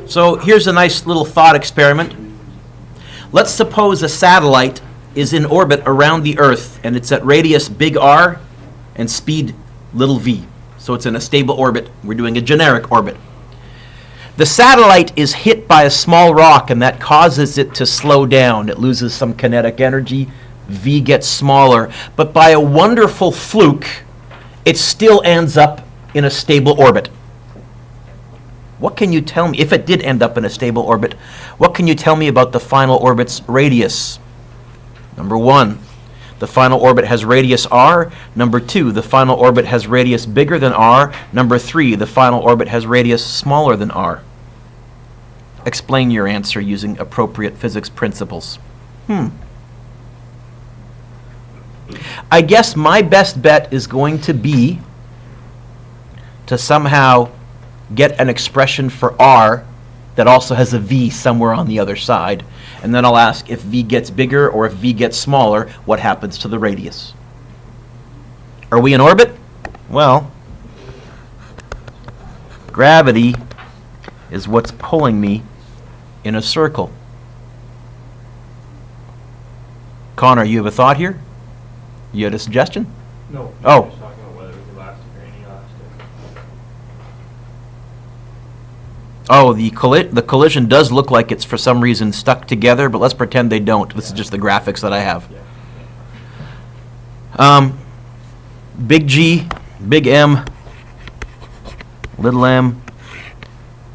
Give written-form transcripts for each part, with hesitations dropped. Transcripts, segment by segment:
So here's a nice little thought experiment. Let's suppose a satellite is in orbit around the Earth, and it's at radius big R and speed little v. So it's in a stable orbit. We're doing a generic orbit. The satellite is hit by a small rock, and that causes it to slow down. It loses some kinetic energy. V gets smaller. But by a wonderful fluke, it still ends up in a stable orbit. What can you tell me, if it did end up in a stable orbit, what can you tell me about the final orbit's radius? Number 1, the final orbit has radius r. Number 2, the final orbit has radius bigger than r. Number 3, the final orbit has radius smaller than r. Explain your answer using appropriate physics principles. I guess my best bet is going to be to somehow get an expression for r that also has a v somewhere on the other side. And then I'll ask if v gets bigger or if v gets smaller, what happens to the radius? Are we in orbit? Well, gravity is what's pulling me in a circle. Connor, you have a thought here? You had a suggestion? No. Oh. Just talking about whether it was elastic or inelastic. Oh, the collision does look like it's for some reason stuck together, but let's pretend they don't. This is just the graphics that I have. Big G, big M, little m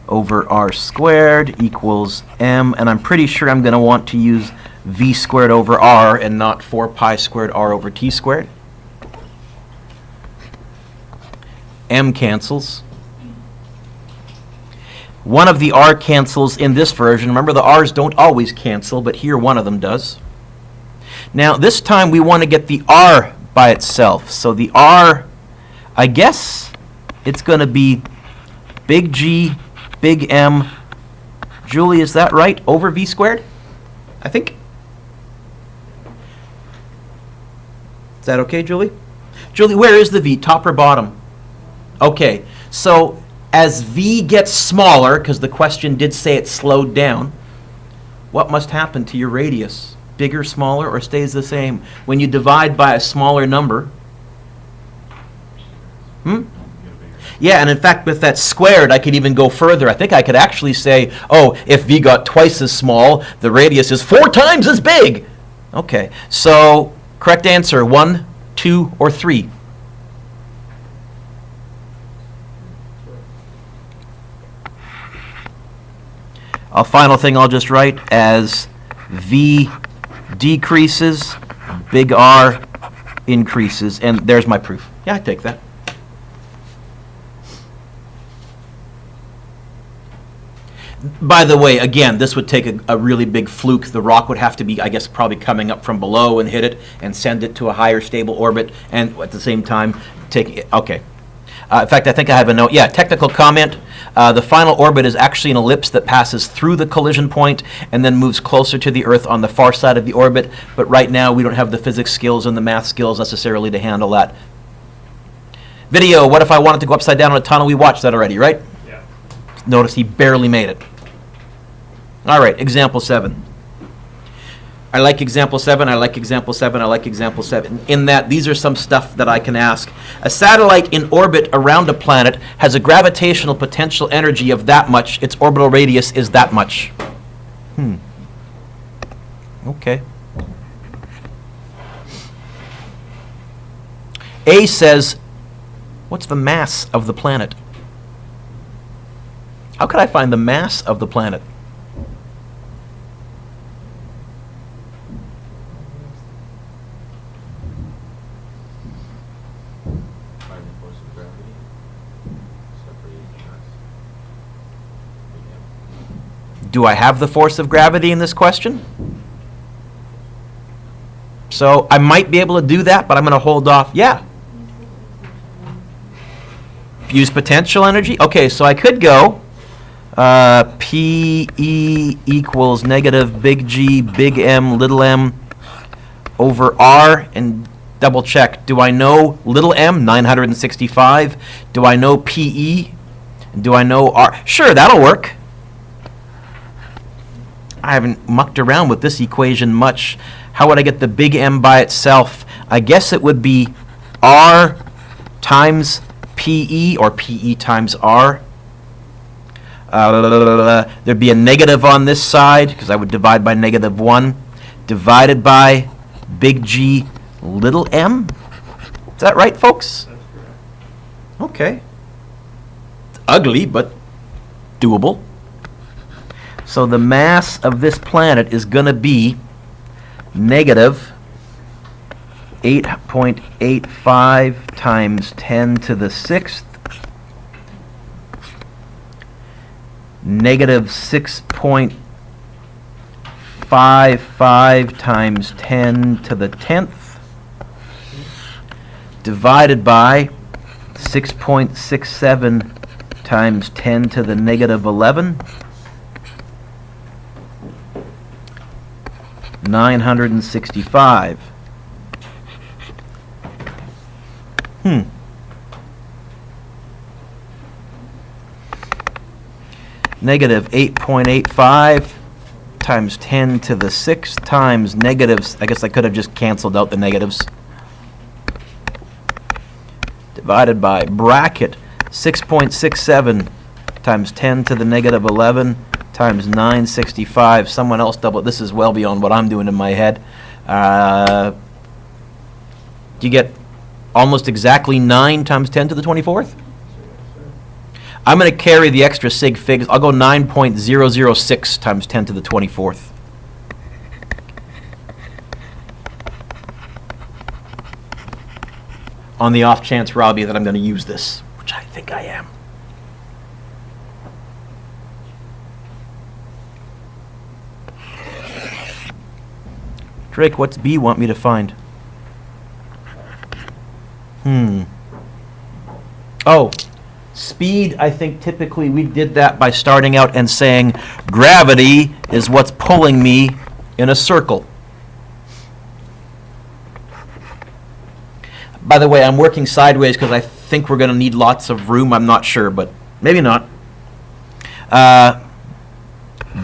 over r squared equals m, and I'm pretty sure I'm going to want to use v squared over r and not 4 pi squared r over t squared. M cancels. One of the r cancels in this version. Remember, the r's don't always cancel, but here one of them does. Now, this time we want to get the r by itself. So the r, I guess it's going to be big G, big M. Julie, is that right? Over v squared? I think. Is that okay, Julie? Julie, where is the v? Top or bottom? Okay, so as v gets smaller, because the question did say it slowed down, what must happen to your radius? Bigger, smaller, or stays the same? When you divide by a smaller number, yeah, and in fact, with that squared, I could even go further. I think I could actually say, oh, if v got twice as small, the radius is 4 times as big. Okay, so correct answer, 1, 2, or 3? A final thing I'll just write as v decreases, big R increases, and there's my proof. Yeah, I take that. By the way, again, this would take a really big fluke. The rock would have to be, I guess, probably coming up from below and hit it and send it to a higher stable orbit, and at the same time taking it. Okay. In fact, I think I have a note. Yeah, technical comment. The final orbit is actually an ellipse that passes through the collision point and then moves closer to the Earth on the far side of the orbit. But right now, we don't have the physics skills and the math skills necessarily to handle that. Video, what if I wanted to go upside down in a tunnel? We watched that already, right? Yeah. Notice he barely made it. All right, example 7. I like example 7, I like example 7, I like example 7. In that, these are some stuff that I can ask. A satellite in orbit around a planet has a gravitational potential energy of that much. Its orbital radius is that much. Okay. A says, what's the mass of the planet? How could I find the mass of the planet? Do I have the force of gravity in this question? So I might be able to do that, but I'm going to hold off. Yeah. Use potential energy. Okay, so I could go PE equals negative big G, big M, little m over R, and double check. Do I know little m, 965? Do I know PE? Do I know R? Sure, that'll work. I haven't mucked around with this equation much. How would I get the big M by itself? I guess it would be R times PE, or PE times R. There'd be a negative on this side, because I would divide by -1, divided by big G little m. Is that right, folks? That's correct. Okay. It's ugly, but doable. So the mass of this planet is going to be negative 8.85 times 10 to the 6th, negative 6.55 times 10 to the 10th, divided by 6.67 times 10 to the -11, 965. Negative 8.85 times 10 to the 6th times negatives. I guess I could have just canceled out the negatives. Divided by bracket 6.67 times 10 to the -11 times 965. Someone else double. This is well beyond what I'm doing in my head. You get almost exactly 9 times 10 to the 24th? I'm going to carry the extra sig figs. I'll go 9.006 times 10 to the 24th. On the off chance, Robbie, that I'm going to use this, which I think I am. Drake, what's B want me to find? Oh, speed, I think typically we did that by starting out and saying gravity is what's pulling me in a circle. By the way, I'm working sideways because I think we're going to need lots of room. I'm not sure, but maybe not.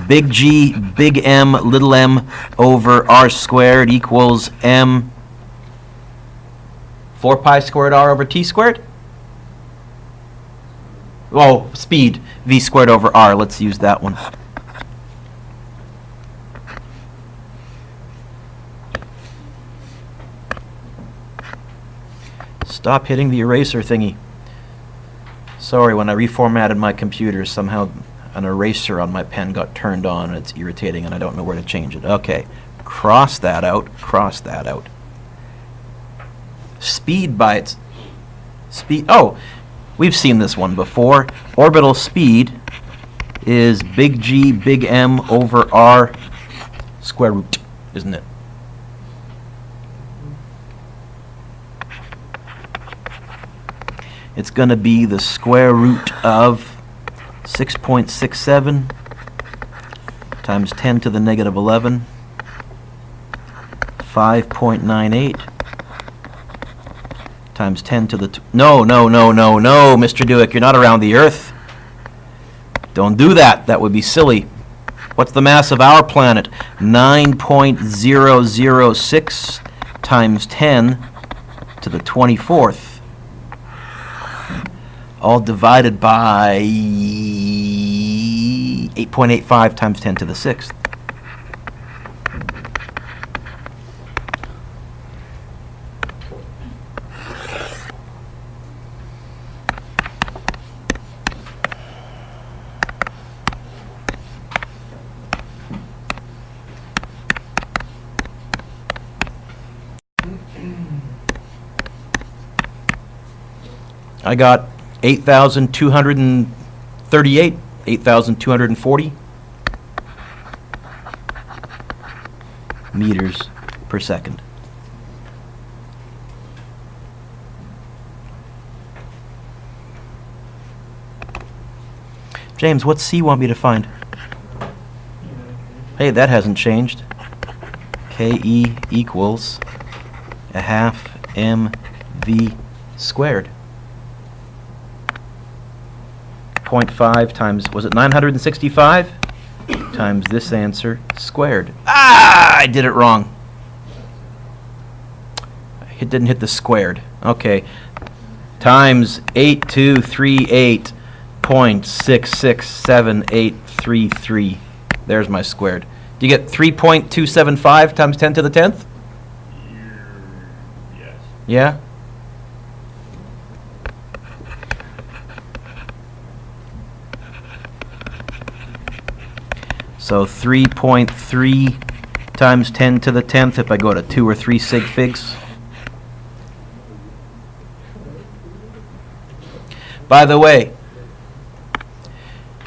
Big G, big M, little m over r squared equals m 4 pi squared r over t squared? Oh, speed, v squared over r. Let's use that one. Stop hitting the eraser thingy. Sorry, when I reformatted my computer, somehow an eraser on my pen got turned on, and it's irritating, and I don't know where to change it. Okay, cross that out, cross that out. Speed by its speed. Oh, we've seen this one before. Orbital speed is big G, big M over r square root, isn't it? It's going to be the square root of 6.67 times 10 to the -11, 5.98 times 10 to the... No, Mr. Dewick, you're not around the Earth. Don't do that. That would be silly. What's the mass of our planet? 9.006 times 10 to the 24th. All divided by 8.85 times 10 to the 6th. I got 8,238, 8,240 meters per second. James, what's C want me to find? Hey, that hasn't changed. KE equals a half mv squared. 0.5 times, was it 965? times this answer squared. Ah, I did it wrong. It didn't hit the squared. Okay. Times 8238.667833. There's my squared. Do you get 3.275 times 10 to the 10th? Yes. Yeah? So 3.3 times 10 to the 10th if I go to 2 or 3 sig figs. By the way,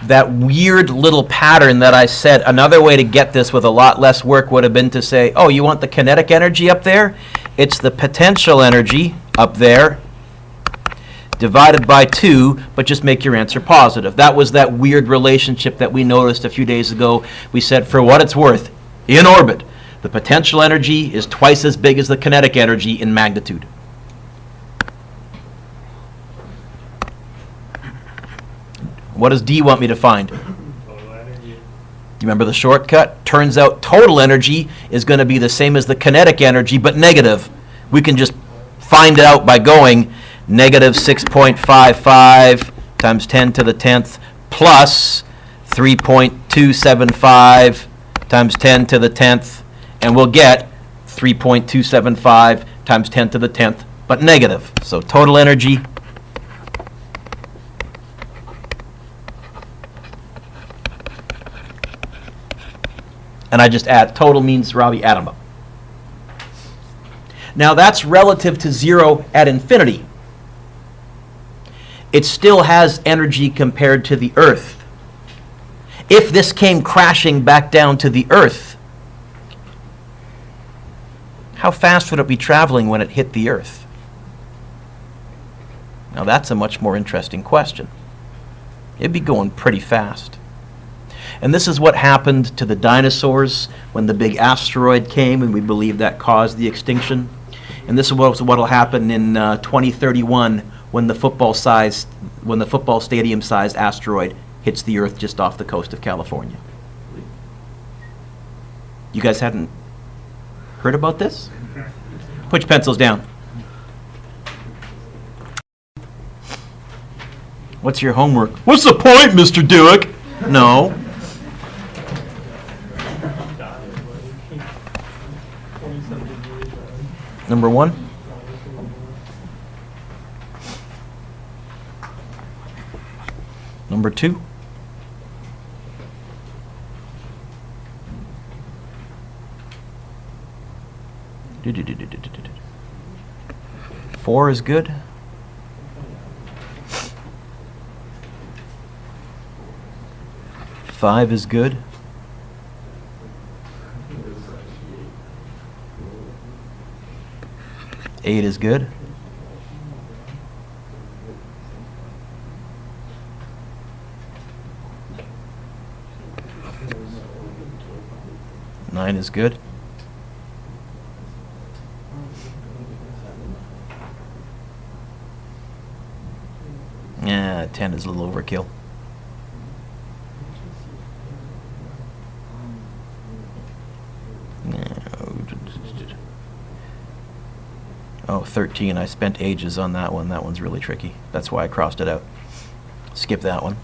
that weird little pattern that I said, another way to get this with a lot less work would have been to say, oh, you want the kinetic energy up there? It's the potential energy up there divided by 2, but just make your answer positive. That was that weird relationship that we noticed a few days ago. We said, for what it's worth, in orbit, the potential energy is twice as big as the kinetic energy in magnitude. What does D want me to find? Total energy. Do you remember the shortcut? Turns out total energy is going to be the same as the kinetic energy, but negative. We can just find it out by going negative 6.55 times 10 to the 10th plus 3.275 times 10 to the 10th, and we'll get 3.275 times 10 to the 10th, but negative. So total energy . And I just add, total means, Robbie, add them up. Now that's relative to 0 at infinity. It still has energy compared to the Earth. If this came crashing back down to the Earth, how fast would it be traveling when it hit the Earth? Now that's a much more interesting question. It'd be going pretty fast. And this is what happened to the dinosaurs when the big asteroid came, and we believe that caused the extinction. And this is what will happen in 2031 when the football stadium-sized asteroid hits the Earth just off the coast of California. You guys hadn't heard about this? Put your pencils down. What's your homework? What's the point, Mr. Dewick? No. Number 1. Number 2. Four is good. Five is good. Eight is good. Nine is good. Yeah, 10 is a little overkill. Oh, 13. I spent ages on that one. That one's really tricky. That's why I crossed it out. Skip that one.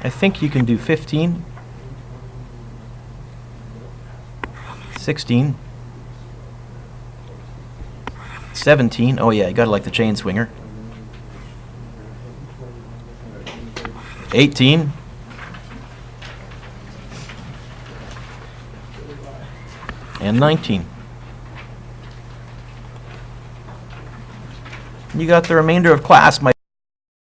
I think you can do 15, 16, 17. Oh yeah, you gotta like the chain swinger. 18. And 19. You got the remainder of class, my